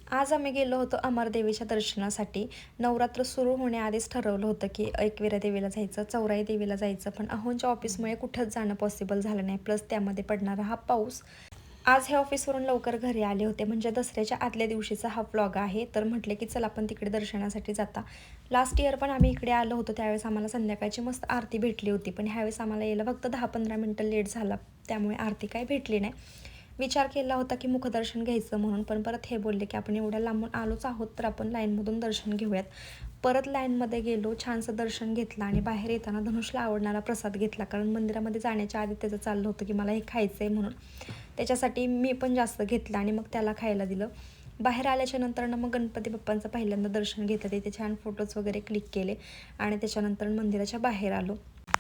आज आम्ही गेलो होतो अमरदेवीच्या दर्शनासाठी. नवरात्र सुरू होण्याआधीच ठरवलं होतं, की एकविरा देवीला जायचं, चौराई देवीला जायचं. पण अहोंच्या ऑफिसमुळे कुठंच जाणं पॉसिबल झालं नाही. प्लस त्यामध्ये पडणारा हा पाऊस. आज हे ऑफिसवरून लवकर घरी आले होते. म्हणजे दसऱ्याच्या आदल्या दिवशीचा हा व्लॉग आहे. तर म्हटले, की चला आपण तिकडे दर्शनासाठी जाता. लास्ट इयर पण आम्ही इकडे आलो होतो. त्यावेळेस आम्हाला संध्याकाळची मस्त आरती भेटली होती. पण ह्यावेळेस आम्हाला यायला फक्त 10-15 मिनिटं लेट झाला. त्यामुळे आरती काही भेटली नाही. विचार केला होता की मुखदर्शन घ्यायचं म्हणून, पण परत हे बोलले की आपण एवढ्या लांबून आलोच आहोत तर आपण लाईनमधून दर्शन घेऊयात. परत लाईनमध्ये गेलो, छानसं दर्शन घेतलं आणि बाहेर येताना धनुषला आवडणारा प्रसाद घेतला. कारण मंदिरामध्ये जाण्याच्या आधी त्याचं चाललं होतं की मला हे खायचं आहे म्हणून. त्याच्यासाठी मी पण जास्त घेतलं आणि मग त्याला खायला दिलं. बाहेर आल्याच्या नंतर मग गणपती बाप्पांचं पहिल्यांदा दर्शन घेतलं. तिथे छान फोटोज वगैरे क्लिक केले आणि त्याच्यानंतर मंदिराच्या बाहेर आलो.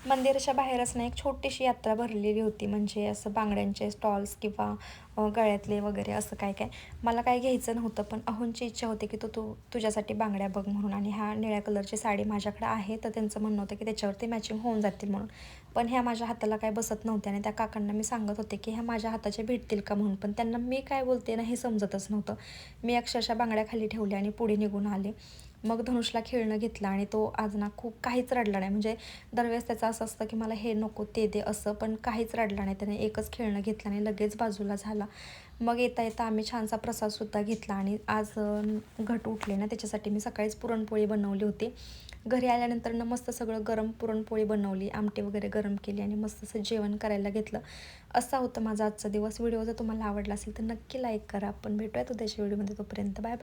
मंदिराच्या बाहेरच ना एक छोटीशी यात्रा भरलेली होती. म्हणजे असं बांगड्यांचे स्टॉल्स किंवा गळ्यातले वगैरे असं काय काय. मला काय घ्यायचं नव्हतं, पण अहोंची इच्छा होती की तुझ्यासाठी बांगड्या बघ म्हणून. आणि ह्या निळ्या कलरची साडी माझ्याकडे आहे, तर त्यांचं म्हणणं होतं की त्याच्यावरती मॅचिंग होऊन जातील म्हणून. पण ह्या माझ्या हाताला काय बसत नव्हत्या आणि त्या काकांना मी सांगत होते की ह्या माझ्या हाताच्या भेटतील का म्हणून. पण त्यांना मी काय बोलते ना हे समजतच नव्हतं. मी अक्षरशः बांगड्या खाली ठेवल्या आणि पुढे निघून आले. मग धनुषला खेळणं घेतलं आणि तो आज ना खूप काहीच रडला नाही. म्हणजे दरवेळेस त्याचं असं असतं की मला हे नको ते दे असं, पण काहीच रडला नाही. त्याने एकच खेळणं घेतलं आणि लगेच बाजूला झाला. मग येता येता आम्ही छानसा प्रसादसुद्धा घेतला आणि आज घट उठले ना, त्याच्यासाठी मी सकाळीच पुरणपोळी बनवली होती. घरी आल्यानंतर मस्त सगळं गरम पुरणपोळी बनवली, आमटी वगैरे गरम केली आणि मस्त असं जेवण करायला घेतलं. असा होता माझा आजचा दिवस. व्हिडिओ जर तुम्हाला आवडला असेल तर नक्की लाईक करा. आपण भेटूयात उद्याच्या व्हिडिओमध्ये. तोपर्यंत बाय.